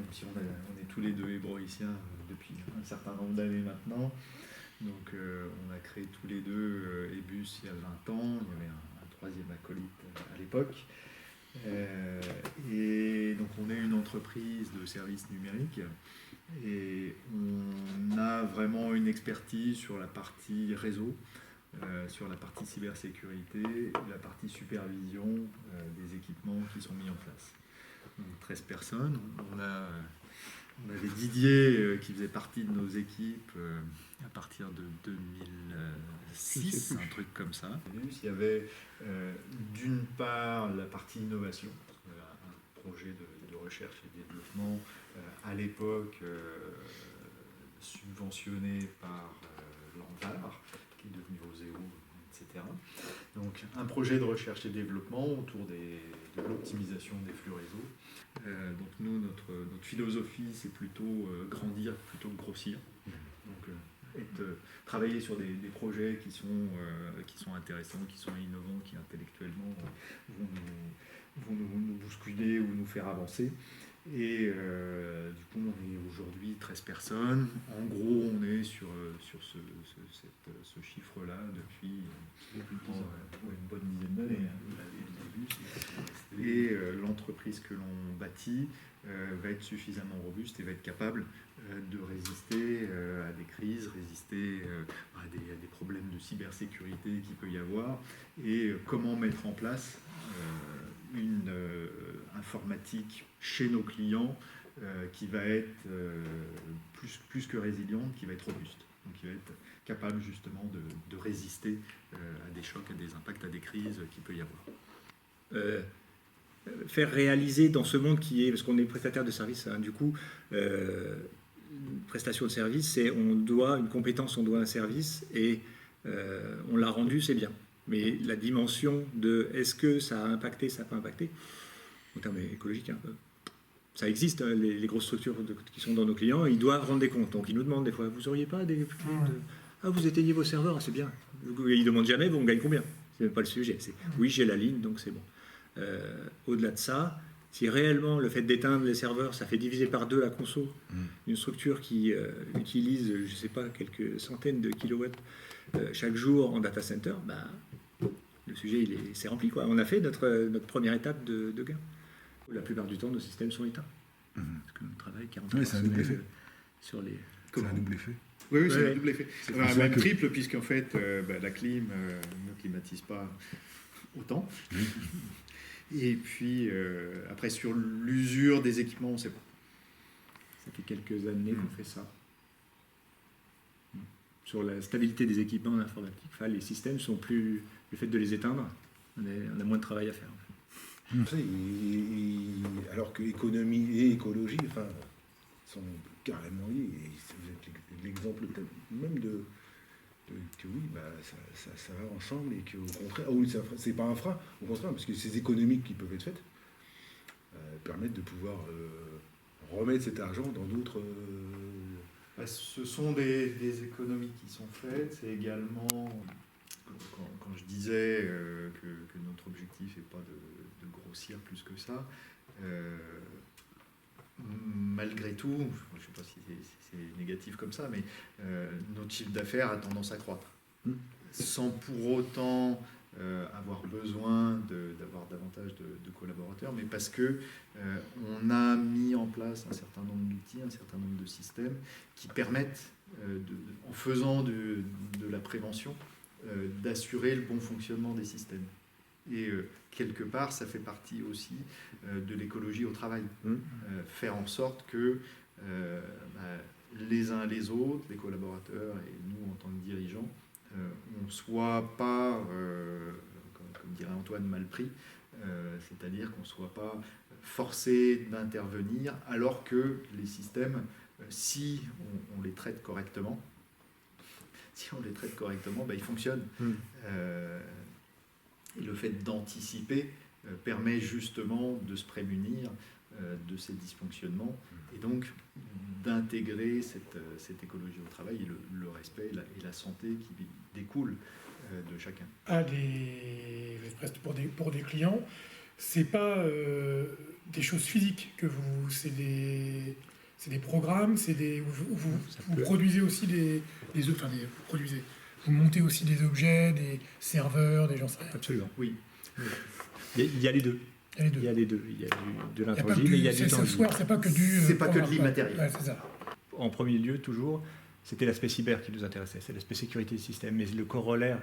même si on est tous les deux hébroïciens depuis un certain nombre d'années maintenant. Donc on a créé tous les deux Ebus il y a 20 ans, il y avait un troisième acolyte à l'époque. Et donc on est une entreprise de services numériques et on a vraiment une expertise sur la partie réseau, sur la partie cybersécurité, la partie supervision des équipements qui sont mis en place. Donc 13 personnes. On avait Didier qui faisait partie de nos équipes à partir de 2006, un truc comme ça. Il y avait d'une part la partie innovation, un projet de recherche et développement à l'époque subventionné par l'ANVAR, qui est devenu Oseo, etc. Donc un projet de recherche et développement autour de l'optimisation des flux réseau. Donc nous, notre philosophie, c'est plutôt grandir plutôt que grossir. Donc travailler sur des projets qui sont intéressants, qui sont innovants, qui intellectuellement vont nous bousculer ou nous faire avancer. Et du coup, on est aujourd'hui 13 personnes. En gros, on est sur ce chiffre-là depuis une bonne dizaine d'années. Et l'entreprise que l'on bâtit va être suffisamment robuste et va être capable de résister à des crises, résister à des problèmes de cybersécurité qu'il peut y avoir, et comment mettre en place une informatique chez nos clients qui va être plus que résiliente, qui va être robuste, donc qui va être capable justement de résister à des chocs, à des impacts, à des crises qu'il peut y avoir. Faire réaliser dans ce monde qui est, parce qu'on est prestataire de services, hein, du coup, une prestation de service, c'est on doit une compétence, on doit un service, et on l'a rendu, c'est bien. Mais la dimension de est-ce que ça a impacté, ça n'a pas impacté, en termes écologiques, hein, ça existe, hein, les grosses structures qui sont dans nos clients, ils doivent rendre des comptes. Donc ils nous demandent des fois, vous n'auriez pas ah, vous éteignez vos serveurs, c'est bien. Ils ne demandent jamais, bon, on gagne combien? C'est même pas le sujet. C'est oui, j'ai la ligne, donc c'est bon. Au-delà de ça, si réellement le fait d'éteindre les serveurs, ça fait diviser par deux la conso, une structure qui utilise, je ne sais pas, quelques centaines de kilowatts chaque jour en data center, bah, le sujet c'est rempli, quoi. On a fait notre première étape de gain. La plupart du temps, nos systèmes sont éteints. Parce qu'on travaille 40 heures sur les... C'est un double effet. Oui, c'est un double effet. Même triple, puisqu'en fait, la clim ne climatise pas autant. Et puis, après, sur l'usure des équipements, on ne sait pas. Ça fait quelques années qu'on fait ça. Sur la stabilité des équipements en informatique, les systèmes sont plus... Le fait de les éteindre, on a moins de travail à faire. En fait. Alors que économie et écologie sont carrément liés. Et vous êtes l'exemple même de que oui, ça va ensemble et qu'au contraire, c'est pas un frein, au contraire, parce que ces économies qui peuvent être faites permettent de pouvoir remettre cet argent dans d'autres... Ce sont des économies qui sont faites, c'est également, quand je disais que notre objectif n'est pas de grossir plus que ça, malgré tout, je ne sais pas si c'est négatif comme ça, mais notre chiffre d'affaires a tendance à croître. Sans pour autant avoir besoin d'avoir davantage de collaborateurs, mais parce qu'on a mis en place un certain nombre d'outils, un certain nombre de systèmes qui permettent, en faisant de la prévention, d'assurer le bon fonctionnement des systèmes. Et quelque part, ça fait partie aussi de l'écologie au travail. Faire en sorte que les uns les autres, les collaborateurs et nous en tant que dirigeants, on ne soit pas, comme dirait Antoine, mal pris, c'est-à-dire qu'on ne soit pas forcé d'intervenir alors que les systèmes, si on les traite correctement, ils fonctionnent. Et le fait d'anticiper permet justement de se prémunir de ces dysfonctionnements et donc d'intégrer cette écologie au travail et le respect et la santé qui découlent de chacun. Pour des clients, c'est pas des choses physiques que c'est des programmes, vous produisez aussi vous montez aussi des objets, des serveurs, des gens. Absolument. Oui. Il y a les deux. Il y a les deux. Il y a de l'intangible et il y a du tangible. Software, c'est pas que du. C'est pas que de l'immatériel. Ouais, c'est ça. En premier lieu, toujours, c'était l'aspect cyber qui nous intéressait, c'est l'aspect sécurité des systèmes. Mais le corollaire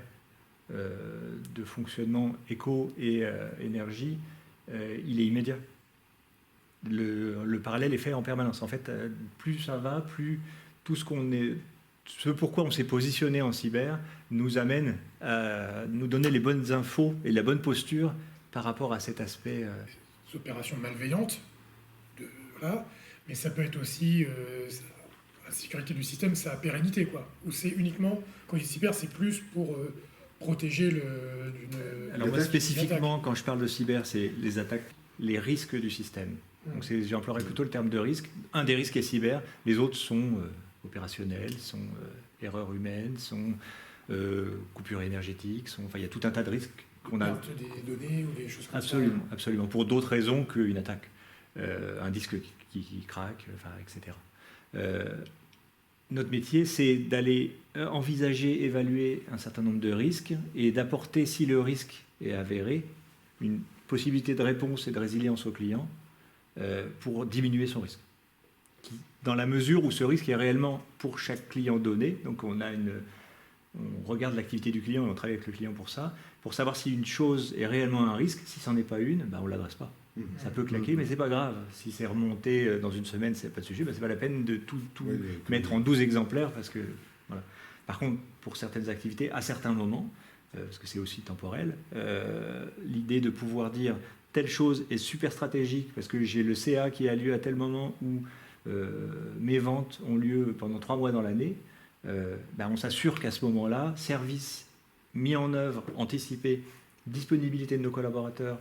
de fonctionnement éco et énergie, il est immédiat. Le parallèle est fait en permanence. En fait, plus ça va, plus tout ce pourquoi on s'est positionné en cyber nous amène à nous donner les bonnes infos et la bonne posture par rapport à cet aspect. Des opérations malveillantes, voilà. Mais ça peut être aussi la sécurité du système, sa pérennité, quoi. Ou c'est uniquement, quand il dit cyber, c'est plus pour protéger Alors moi spécifiquement, quand je parle de cyber, c'est les attaques, les risques du système. Donc j'emploierais plutôt le terme de risque. Un des risques est cyber, les autres sont opérationnels, sont erreurs humaines, sont coupures énergétiques, il y a tout un tas de risques qu'on a. Perte des données ou des choses comme absolument, ça. Absolument, pour d'autres raisons qu'une attaque. Un disque qui craque, etc. Notre métier, c'est d'aller envisager, évaluer un certain nombre de risques et d'apporter, si le risque est avéré, une possibilité de réponse et de résilience au client pour diminuer son risque. Dans la mesure où ce risque est réellement pour chaque client donné, donc on regarde l'activité du client et on travaille avec le client pour ça, pour savoir si une chose est réellement un risque. Si ça n'en est pas une, on ne l'adresse pas. Ça peut claquer, mais c'est pas grave. Si c'est remonté dans une semaine, c'est pas de sujet, c'est pas la peine de tout mettre en 12 exemplaires, parce que voilà. Par contre, pour certaines activités, à certains moments, parce que c'est aussi temporel, l'idée de pouvoir dire telle chose est super stratégique parce que j'ai le CA qui a lieu à tel moment où mes ventes ont lieu pendant 3 mois dans l'année, on s'assure qu'à ce moment-là, service mis en œuvre, anticipé, disponibilité de nos collaborateurs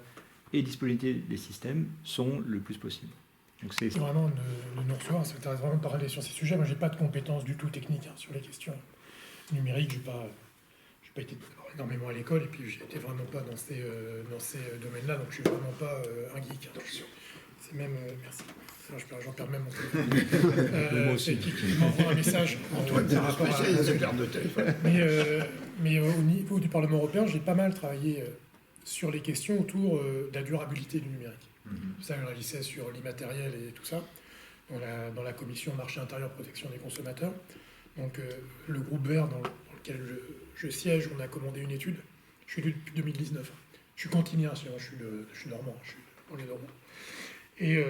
et disponibilité des systèmes sont le plus possible. Donc c'est vraiment de nous recevoir, ça m'intéresse vraiment de parler sur ces sujets. Moi, j'ai pas de compétences du tout techniques sur les questions numériques. J'ai pas été énormément à l'école et puis j'étais vraiment pas dans ces domaines-là, donc je suis vraiment pas un geek. C'est même merci. J'en perds même mon téléphone. Moi aussi. Qui m'envoie un message par rapport à de téléphone. Mais au niveau du Parlement européen, j'ai pas mal travaillé sur les questions autour de la durabilité du numérique. Ça, je réalisais sur l'immatériel et tout ça, dans la commission marché intérieur protection des consommateurs. Donc le groupe vert dans lequel je siège, on a commandé une étude. Je suis depuis 2019. Je suis cantinien, sinon je suis normand, je suis dans les Normands. Et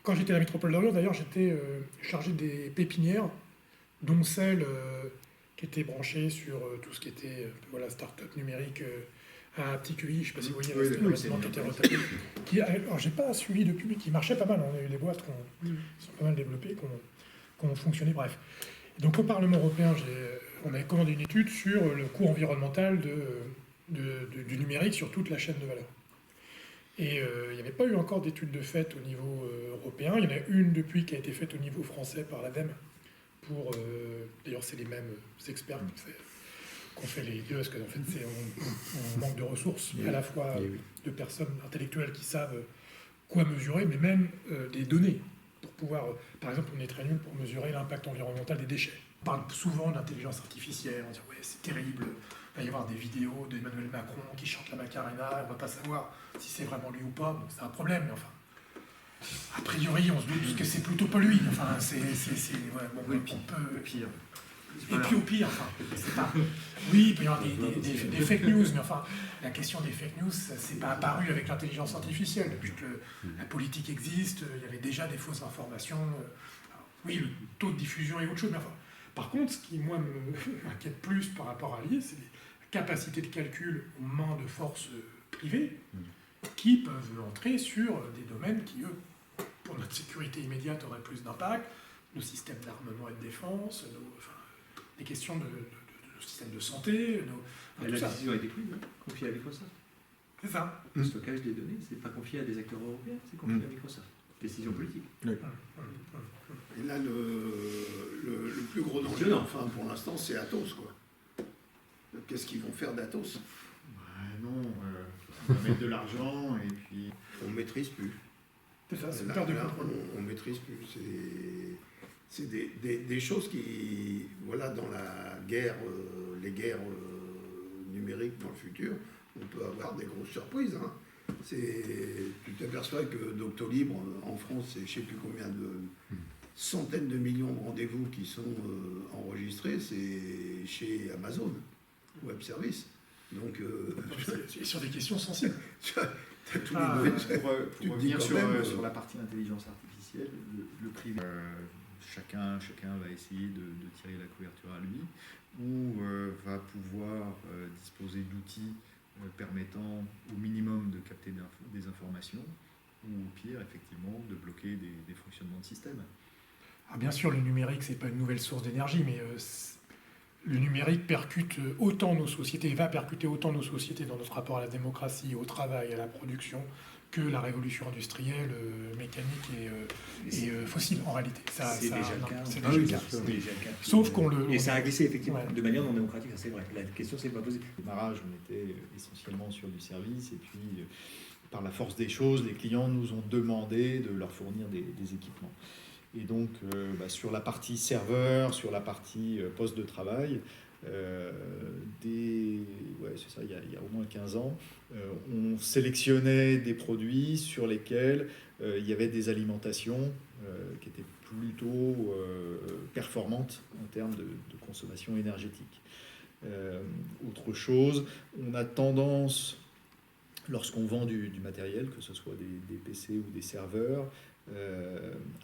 quand j'étais à la métropole d'Orient, d'ailleurs, j'étais chargé des pépinières, dont celle qui était branchée sur tout ce qui était start-up numérique à petit QI. Je ne sais pas si vous voyez l'investissement qui était retapé. Alors, j'ai pas suivi depuis, mais qui marchait pas mal. On a eu des boîtes qui sont pas mal développées, qui ont fonctionné, bref. Et donc au Parlement européen, on avait commandé une étude sur le coût environnemental du numérique sur toute la chaîne de valeur. Et il n'y avait pas eu encore d'études de fait au niveau européen. Il y en a une depuis qui a été faite au niveau français par l'ADEME. D'ailleurs, c'est les mêmes experts qu'on fait les deux, parce qu'en fait, on manque de ressources, à la fois de personnes intellectuelles qui savent quoi mesurer, mais même des données, pour pouvoir, par exemple, on est très nul pour mesurer l'impact environnemental des déchets. On parle souvent d'intelligence artificielle, on dit ouais, c'est terrible. Il va y avoir des vidéos d'Emmanuel Macron qui chante la Macarena, on ne va pas savoir si c'est vraiment lui ou pas, bon, c'est un problème, mais enfin, a priori, on se doute que c'est plutôt pas lui, enfin, pire. Et puis au pire, enfin, c'est pas... Oui, il peut y avoir des fake news, mais enfin, la question des fake news, ça s'est pas apparu avec l'intelligence artificielle. Depuis que la politique existe, il y avait déjà des fausses informations. Alors, oui, le taux de diffusion est autre chose, mais enfin... Par contre, ce qui, moi, m'inquiète plus par rapport à l'IA, c'est la capacité de calcul aux mains de forces privées qui peuvent entrer sur des domaines qui, eux, pour notre sécurité immédiate, auraient plus d'impact, nos systèmes d'armement et de défense, des questions de nos systèmes de santé. La décision a été prise, confiée à Microsoft. C'est ça. Le stockage des données, c'est pas confié à des acteurs européens, c'est confié à Microsoft. Décision politique. Et là, le plus gros danger, enfin, pour l'instant, c'est Atos, quoi. Qu'est-ce qu'ils vont faire d'Atos ? Non. On va mettre de l'argent et puis... On ne maîtrise plus. C'est ça, c'est une Là, perte de là, contrôle. on ne maîtrise plus. C'est des choses qui, voilà, dans la guerre, les guerres numériques dans le futur, on peut avoir des grosses surprises. Hein. Tu t'aperçois que Doctolib en France, c'est je ne sais plus combien de centaines de millions de rendez-vous qui sont enregistrés, c'est chez Amazon Web Services. Donc, C'est sur des questions sensibles. t'as tous Ah, les Pour te dis revenir quand sur, même, sur la partie intelligence artificielle, le privé, chacun va essayer de tirer la couverture à lui, ou va pouvoir disposer d'outils permettant au minimum de capter des informations, ou au pire, effectivement, de bloquer des fonctionnements de système. Ah, bien sûr, le numérique, c'est pas une nouvelle source d'énergie, mais le numérique percute autant nos sociétés, va percuter autant nos sociétés dans notre rapport à la démocratie, au travail, à la production, que la révolution industrielle, mécanique et fossile, en réalité. C'est déjà le cas. C'est Ah déjà oui, le cas. c'est déjà le cas. Sauf qu'on le... Et ça a glissé effectivement Ouais. de manière non démocratique, ça c'est vrai. La question s'est pas posée. Au démarrage, on était essentiellement sur du service, et puis par la force des choses, les clients nous ont demandé de leur fournir des équipements. Et donc, sur la partie serveur, sur la partie poste de travail, c'est ça, il y a au moins 15 ans, on sélectionnait des produits sur lesquels il y avait des alimentations qui étaient plutôt performantes en termes de consommation énergétique. Autre chose, on a tendance, lorsqu'on vend du matériel, que ce soit des PC ou des serveurs,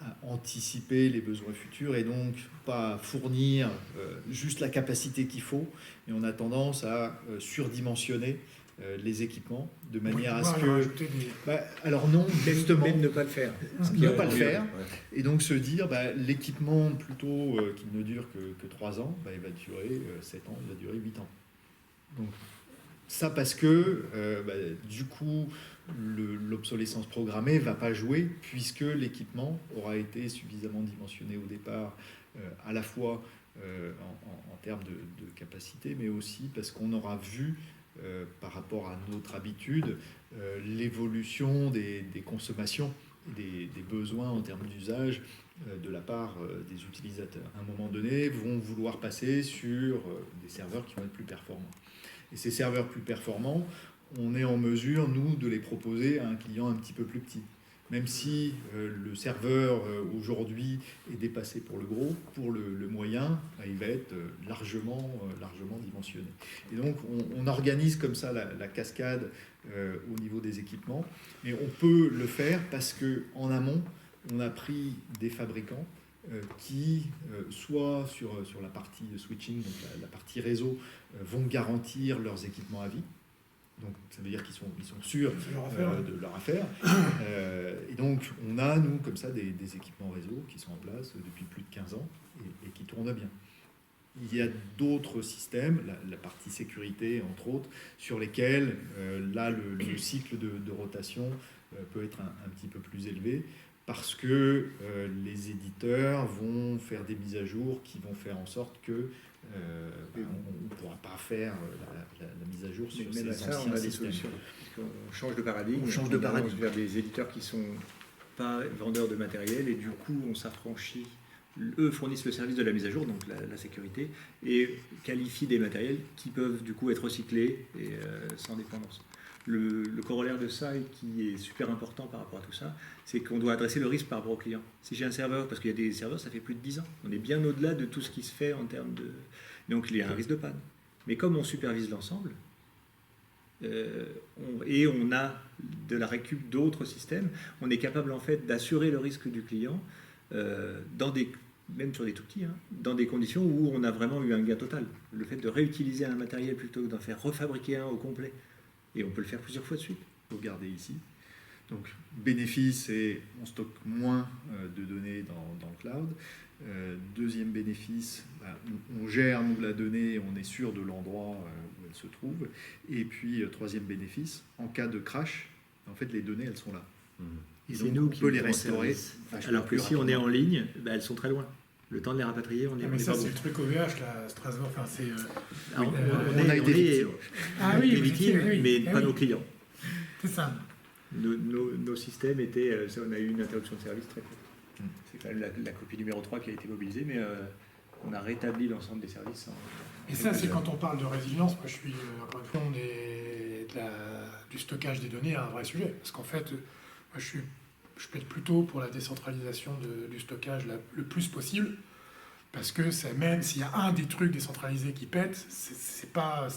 à anticiper les besoins futurs et donc pas fournir juste la capacité qu'il faut, et on a tendance à surdimensionner les équipements de manière à ce que... alors non, justement, même ne pas le faire. ne pas le faire, et donc se dire l'équipement plutôt qu'il ne dure que 3 ans, il va durer 7 ans, il va durer 8 ans. Donc ça parce que du coup l'obsolescence programmée ne va pas jouer, puisque l'équipement aura été suffisamment dimensionné au départ, à la fois en termes de capacité, mais aussi parce qu'on aura vu, par rapport à notre habitude, l'évolution des consommations, des besoins en termes d'usage de la part des utilisateurs. À un moment donné, vont vouloir passer sur des serveurs qui vont être plus performants. Et ces serveurs plus performants, on est en mesure, nous, de les proposer à un client un petit peu plus petit. Même si le serveur, aujourd'hui, est dépassé pour le gros, pour le moyen, il va être largement dimensionné. Et donc, on organise comme ça la cascade au niveau des équipements. Et on peut le faire parce qu'en amont, on a pris des fabricants qui, soit sur la partie switching, donc la partie réseau, vont garantir leurs équipements à vie. Donc ça veut dire qu'ils sont sûrs de leur affaire. Et donc on a, nous, comme ça, des équipements réseau qui sont en place depuis plus de 15 ans et qui tournent bien. Il y a d'autres systèmes, la partie sécurité entre autres, sur lesquels là le cycle de rotation peut être un petit peu plus élevé, parce que les éditeurs vont faire des mises à jour qui vont faire en sorte que on ne pourra pas faire la mise à jour sur ces anciens on a des systèmes. solutions. On change de paradigme. On change de paradigme. vers des éditeurs qui ne sont pas vendeurs de matériel, et du coup on s'affranchit. Eux fournissent le service de la mise à jour, donc la sécurité, et qualifient des matériels qui peuvent du coup être recyclés et sans dépendance. Le corollaire de ça, et qui est super important par rapport à tout ça, c'est qu'on doit adresser le risque par rapport au client. Si j'ai un serveur, parce qu'il y a des serveurs, ça fait plus de 10 ans, on est bien au-delà de tout ce qui se fait en termes de... Donc il y a un risque de panne. Mais comme on supervise l'ensemble, et on a de la récup d'autres systèmes, on est capable en fait d'assurer le risque du client même sur des tout petits, dans des conditions où on a vraiment eu un gain total. Le fait de réutiliser un matériel plutôt que d'en faire refabriquer un au complet, et on peut le faire plusieurs fois de suite. Il faut garder ici. Donc, bénéfice, c'est on stocke moins de données dans le cloud. Deuxième bénéfice, on gère nous la donnée, on est sûr de l'endroit où elle se trouve. Et puis, troisième bénéfice, en cas de crash, en fait, les données, elles sont là. Et C'est donc, nous on qui peut les les restaurer. Alors que si on est en ligne, elles sont très loin. Le temps de les rapatrier, on est, mais on est ça, pas c'est bon. le truc OVH, là, Strasbourg. Enfin, c'est... On a été mais pas nos clients. C'est ça. Nos systèmes étaient... on a eu une interruption de service très courte. C'est quand même la copie numéro 3 qui a été mobilisée, mais on a rétabli l'ensemble des services. Et ça, c'est quand on parle de résilience. Moi, je suis, encore une fois, du stockage des données, un vrai sujet. Parce qu'en fait, moi, je peux être plutôt pour la décentralisation du stockage le plus possible. Parce que même s'il y a un des trucs décentralisés qui pète, c'est pas.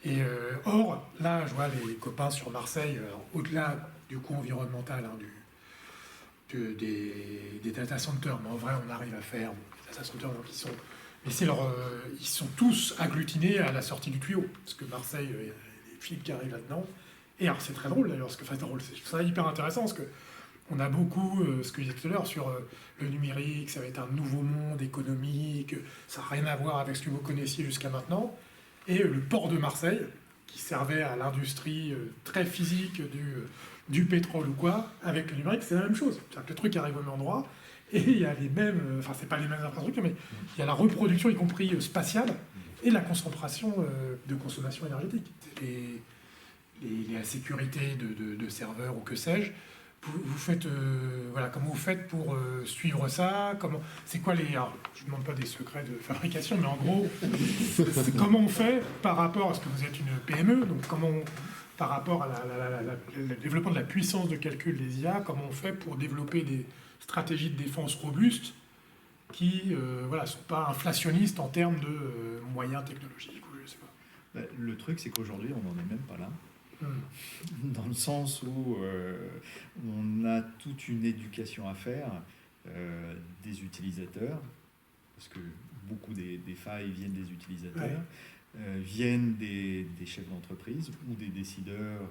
Et or, là, je vois les copains sur Marseille, au-delà du coût environnemental, des data centers, mais en vrai, on arrive à faire des data centers donc ils sont tous agglutinés à la sortie du tuyau, parce que Marseille, il y a des fils qui arrivent là-dedans. Et alors, c'est très drôle d'ailleurs, c'est hyper intéressant, parce que on a beaucoup, ce que je disais tout à l'heure, sur le numérique, ça va être un nouveau monde économique, ça n'a rien à voir avec ce que vous connaissiez jusqu'à maintenant. Et le port de Marseille, qui servait à l'industrie très physique du pétrole ou quoi, avec le numérique, c'est la même chose. C'est-à-dire que le truc arrive au même endroit, et il y a les mêmes, enfin c'est pas les mêmes infrastructures, mais il y a la reproduction, y compris spatiale, et la concentration de consommation énergétique. La sécurité de serveurs ou que sais-je, vous faites, comment vous faites pour suivre ça? C'est quoi alors, je ne demande pas des secrets de fabrication, mais en gros, comment on fait par rapport, parce que vous êtes une PME, donc par rapport à le développement de la puissance de calcul des IA, comment on fait pour développer des stratégies de défense robustes qui ne sont pas inflationnistes en termes de moyens technologiques, ou je sais pas. Le truc, c'est qu'aujourd'hui, on n'en est même pas là. Dans le sens où on a toute une éducation à faire des utilisateurs, parce que beaucoup des failles viennent des utilisateurs, viennent des chefs d'entreprise ou des décideurs,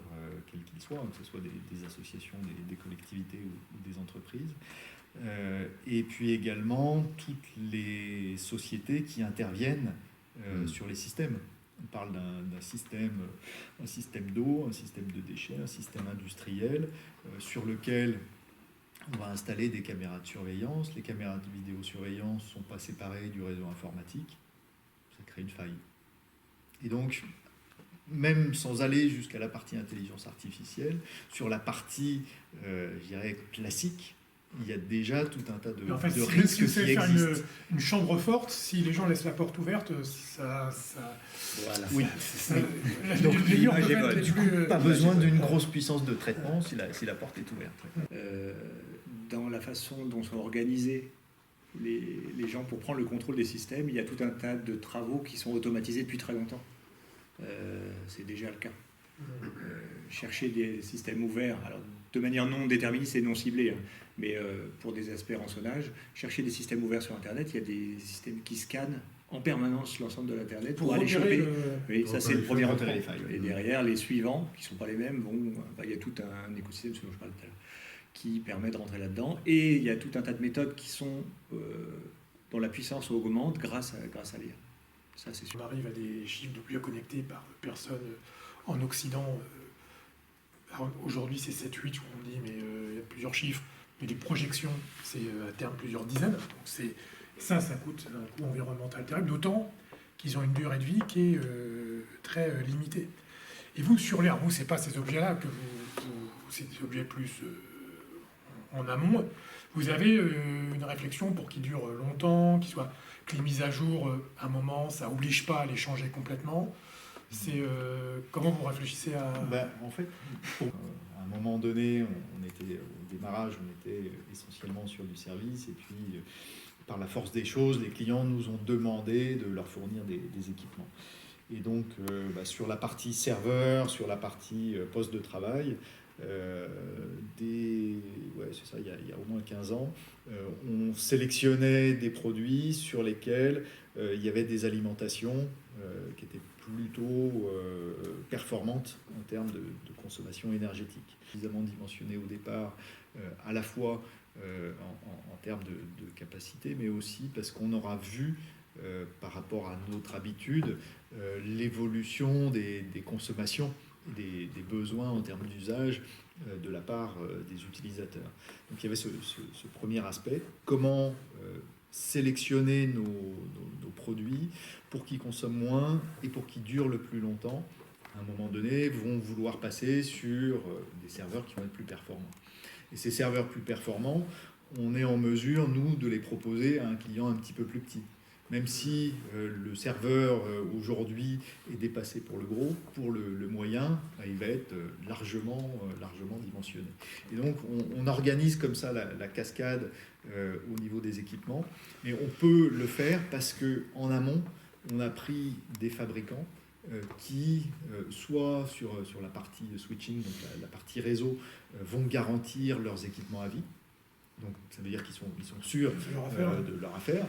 quels qu'ils soient, que ce soit des associations, des collectivités ou des entreprises, et puis également toutes les sociétés qui interviennent sur les systèmes. On parle d'un système d'eau, un système de déchets, un système industriel sur lequel on va installer des caméras de surveillance. Les caméras de vidéosurveillance ne sont pas séparées du réseau informatique. Ça crée une faille. Et donc, même sans aller jusqu'à la partie intelligence artificielle, sur la partie, je dirais, classique, il y a déjà tout un tas de risques qui existent. Une chambre forte, si les gens laissent la porte ouverte, Voilà. Oui. Donc, l'image est bonne. Du coup, pas besoin d'une grosse puissance de traitement si la porte est ouverte. Dans la façon dont sont organisés les gens pour prendre le contrôle des systèmes, il y a tout un tas de travaux qui sont automatisés depuis très longtemps. C'est déjà le cas. Chercher des systèmes ouverts, alors de manière non déterministe et non ciblée, mais pour des aspects rançonnage, chercher des systèmes ouverts sur Internet, il y a des systèmes qui scannent en permanence l'ensemble de l'Internet pour aller choper. Oui, ça c'est le premier entrée. Et derrière, les suivants, qui ne sont pas les mêmes, il y a tout un écosystème, ce dont je parlais tout à l'heure, qui permet de rentrer là-dedans. Et il y a tout un tas de méthodes qui sont dont la puissance augmente grâce à l'IA. Ça, c'est sûr. On arrive à des chiffres de plus connectés par personne en Occident. Aujourd'hui, c'est 7-8, on dit, mais il y a plusieurs chiffres. Mais les projections, c'est à terme plusieurs dizaines. Donc ça coûte un coût environnemental terrible, d'autant qu'ils ont une durée de vie qui est très limitée. Et vous, sur l'air, vous, c'est pas ces objets-là que c'est des objets plus en amont. Vous avez une réflexion pour qu'ils durent longtemps, que les mises à jour, à un moment, ça oblige pas à les changer complètement. C'est comment vous réfléchissez à... En fait, à un moment donné, on était au démarrage, on était essentiellement sur du service, et puis par la force des choses, les clients nous ont demandé de leur fournir des équipements. Et donc, sur la partie serveur, sur la partie poste de travail, c'est ça, il y a au moins 15 ans, on sélectionnait des produits sur lesquels il y avait des alimentations qui étaient plutôt performantes en termes de consommation énergétique. Suffisamment dimensionné au départ, à la fois en termes de capacité, mais aussi parce qu'on aura vu, par rapport à notre habitude, l'évolution des consommations, des besoins en termes d'usage de la part des utilisateurs. Donc il y avait ce premier aspect, comment sélectionner nos produits pour qu'ils consomment moins et pour qu'ils durent le plus longtemps, à un moment donné, vont vouloir passer sur des serveurs qui vont être plus performants. Et ces serveurs plus performants, on est en mesure, nous, de les proposer à un client un petit peu plus petit. Même si le serveur aujourd'hui est dépassé pour le gros, pour le moyen, il va être largement dimensionné. Et donc on organise comme ça la cascade au niveau des équipements, mais on peut le faire parce qu'en amont, on a pris des fabricants qui, soit sur la partie switching, donc la partie réseau, vont garantir leurs équipements à vie. Donc ça veut dire qu'ils sont sûrs de leur affaire.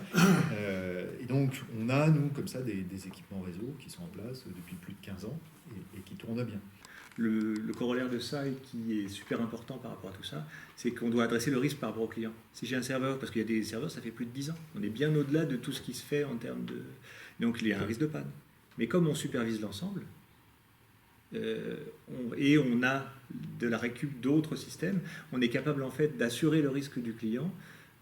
Et donc on a, nous, comme ça, des équipements réseau qui sont en place depuis plus de 15 ans et qui tournent bien. Le corollaire de ça, et qui est super important par rapport à tout ça, c'est qu'on doit adresser le risque par rapport au client. Si j'ai un serveur, parce qu'il y a des serveurs, ça fait plus de 10 ans, on est bien au-delà de tout ce qui se fait en termes de... Donc il y a un risque de panne. Mais comme on supervise l'ensemble, et on a de la récup d'autres systèmes, on est capable en fait d'assurer le risque du client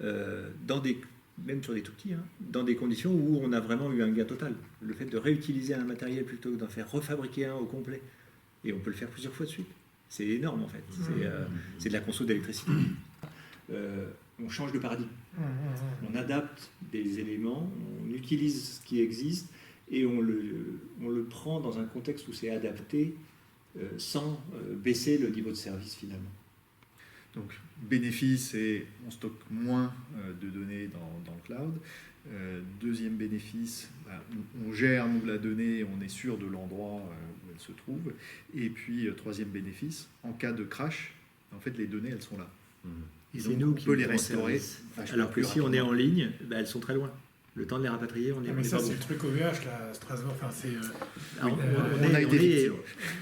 même sur des tout petits, dans des conditions où on a vraiment eu un gain total. Le fait de réutiliser un matériel plutôt que d'en faire refabriquer un au complet, et on peut le faire plusieurs fois de suite, c'est énorme en fait. C'est de la conso d'électricité. On change de paradigme. On adapte des éléments, on utilise ce qui existe, et on le prend dans un contexte où c'est adapté sans baisser le niveau de service finalement. Donc, bénéfice, c'est on stocke moins de données dans le cloud. Deuxième bénéfice, on gère nous la donnée, on est sûr de l'endroit où elle se trouve. Et puis, troisième bénéfice, en cas de crash, en fait, les données, elles sont là. Et c'est donc, nous on qui peut les les restaurer. Alors que si on est en ligne, elles sont très loin. Le temps de les rapatrier, on est, mais on est ça, pas c'est bon. le truc OVH, là, Strasbourg. Enfin, c'est. On a été victime.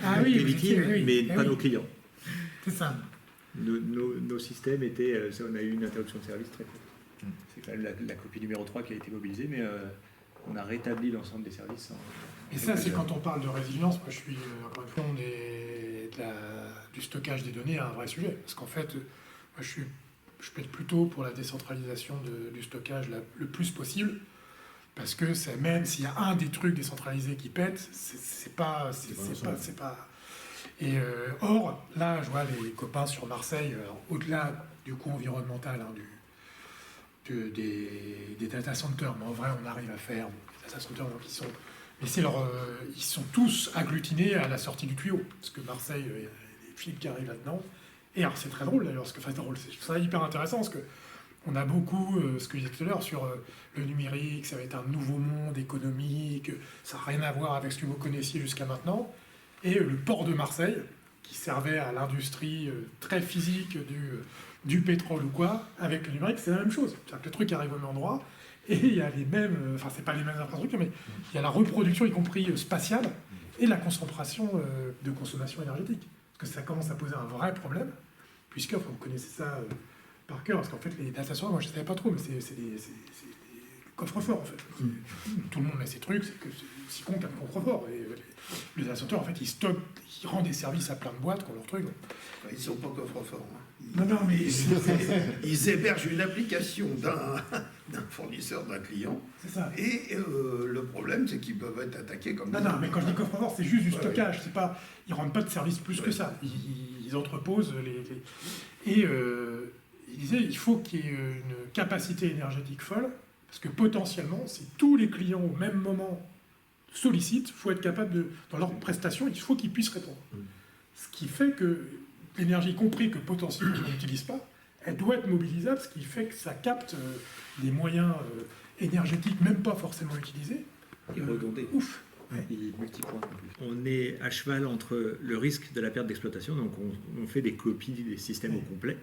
Ah oui, victime, oui, mais ah pas oui. nos clients. C'est ça. Nos systèmes étaient. On a eu une interruption de service très courte. C'est quand même la copie numéro 3 qui a été mobilisée, mais on a rétabli l'ensemble des services. Et ça, c'est quand on parle de résilience. Moi, je suis, encore une fois, du stockage des données, un vrai sujet. Parce qu'en fait, moi, je peux être plutôt pour la décentralisation du stockage le plus possible. Parce que même s'il y a un des trucs décentralisés qui pète, c'est pas. Et or, là, je vois les copains sur Marseille, au-delà du coût environnemental des data centers, mais en vrai, on arrive à faire des data centers donc ils sont tous agglutinés à la sortie du tuyau, parce que Marseille, il y a des fils qui arrivent là-dedans. Et alors, c'est très drôle d'ailleurs, c'est hyper intéressant, parce que on a beaucoup, ce que je disais tout à l'heure, sur le numérique, ça va être un nouveau monde économique, ça n'a rien à voir avec ce que vous connaissiez jusqu'à maintenant. Et le port de Marseille, qui servait à l'industrie très physique du pétrole ou quoi, avec le numérique, c'est la même chose. C'est-à-dire que le truc arrive au même endroit, et il y a les mêmes, enfin c'est pas les mêmes infrastructures, mais il y a la reproduction, y compris spatiale, et la concentration de consommation énergétique. Parce que ça commence à poser un vrai problème, puisque, vous connaissez ça par cœur, parce qu'en fait les data centers, moi je ne savais pas trop, mais c'est des coffres-forts en fait. Tout le monde a ces trucs, c'est que c'est aussi con qu'un coffre-fort. Et les data centers, en fait, ils rendent des services à plein de boîtes qu'on leur truc. Ils ne sont pas coffres-forts. Non, mais Ils hébergent une application d'un fournisseur, d'un client. c'est ça. Et le problème, c'est qu'ils peuvent être attaqués comme Non, mais quand je dis coffre-fort, c'est juste du stockage. Ouais. C'est pas, ils rendent pas de service plus que ça. Ils entreposent et il disait il faut qu'il y ait une capacité énergétique folle, parce que potentiellement, si tous les clients au même moment sollicitent, il faut être capable dans leur prestation, il faut qu'ils puissent répondre. Ce qui fait que l'énergie, compris que potentiellement on n'utilise pas, elle doit être mobilisable, ce qui fait que ça capte des moyens énergétiques même pas forcément utilisés. Et redondé. Ouf. Et multipoint. On est à cheval entre le risque de la perte d'exploitation, donc on fait des copies des systèmes au complet,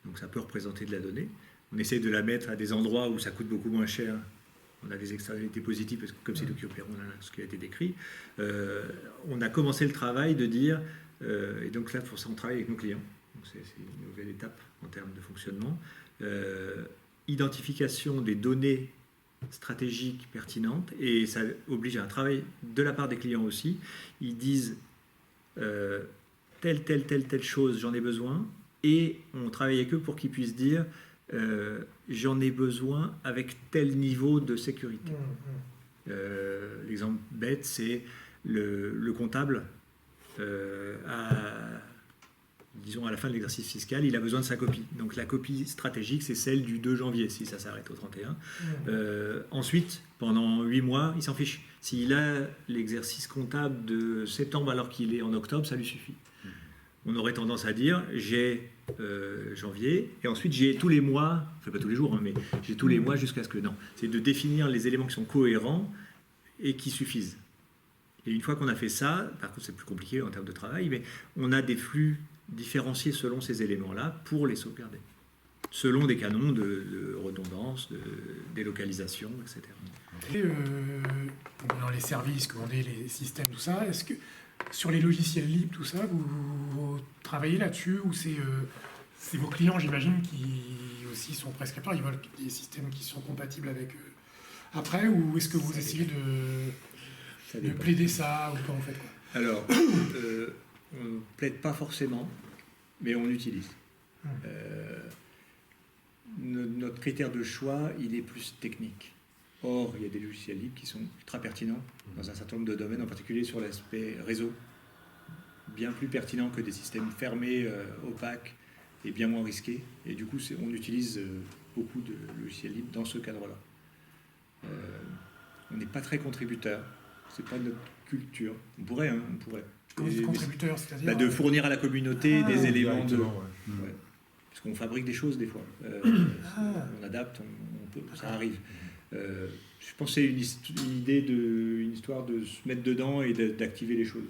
donc ça peut représenter de la donnée. On essaie de la mettre à des endroits où ça coûte beaucoup moins cher. On a des externalités positives, parce que comme c'est Docupéron, ce qui a été décrit. On a commencé le travail de dire, et donc là, pour ça, on travaille avec nos clients. Donc c'est une nouvelle étape en termes de fonctionnement. Identification des données stratégiques pertinentes, et ça oblige à un travail de la part des clients aussi. Ils disent telle chose, j'en ai besoin, et on travaille avec eux pour qu'ils puissent dire j'en ai besoin avec tel niveau de sécurité. L'exemple bête, c'est le comptable disons à la fin de l'exercice fiscal, il a besoin de sa copie. Donc la copie stratégique, c'est celle du 2 janvier, si ça s'arrête au 31. Ensuite, pendant 8 mois, il s'en fiche. S'il a l'exercice comptable de septembre alors qu'il est en octobre, ça lui suffit. On aurait tendance à dire, j'ai janvier, et ensuite j'ai tous les mois, enfin pas tous les jours, hein, mais j'ai tous les mois jusqu'à ce que... Non, c'est de définir les éléments qui sont cohérents et qui suffisent. Et une fois qu'on a fait ça, par contre c'est plus compliqué en termes de travail, mais on a des flux différenciés selon ces éléments-là pour les sauvegarder, selon des canons de redondance, de délocalisation, etc. Et, dans les services, commander les systèmes, tout ça, est-ce que sur les logiciels libres, tout ça, vous travaillez là-dessus ou c'est vos clients, j'imagine, qui aussi sont prescripteurs, ils veulent des systèmes qui sont compatibles avec eux après, ou est-ce que vous essayez de plaider ça, ou comment vous faites quoi? Alors, on ne plaide pas forcément, mais on utilise. Notre critère de choix, il est plus technique. Or, il y a des logiciels libres qui sont ultra pertinents dans un certain nombre de domaines, en particulier sur l'aspect réseau, bien plus pertinent que des systèmes fermés, opaques et bien moins risqués. Et du coup, on utilise beaucoup de logiciels libres dans ce cadre-là. On n'est pas très contributeur, c'est pas notre culture. On pourrait, hein, on pourrait. Comment vous êtes contributeur, c'est-à-dire De fournir à la communauté des éléments de... Ouais. Ouais. Parce qu'on fabrique des choses des fois. On adapte, on peut, ça arrive. Je pense que c'est une histoire de se mettre dedans et d'activer les choses.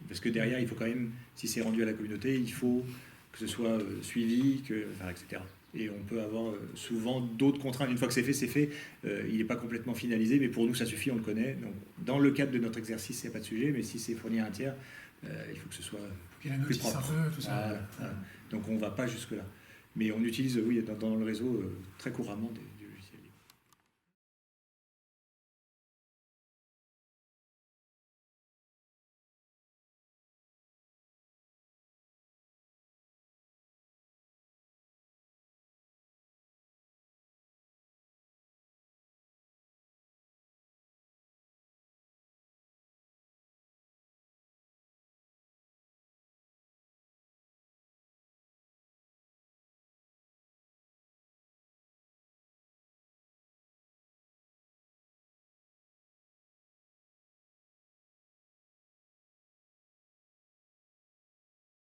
Parce que derrière, il faut quand même, si c'est rendu à la communauté, il faut que ce soit suivi, etc. Et on peut avoir souvent d'autres contraintes. Une fois que c'est fait, il n'est pas complètement finalisé, mais pour nous, ça suffit, on le connaît. Donc, dans le cadre de notre exercice, il n'y a pas de sujet, mais si c'est fourni à un tiers, il faut que ce soit plus propre. Tout ça. Voilà. Donc, on ne va pas jusque-là. Mais on utilise, oui, dans le réseau, très couramment du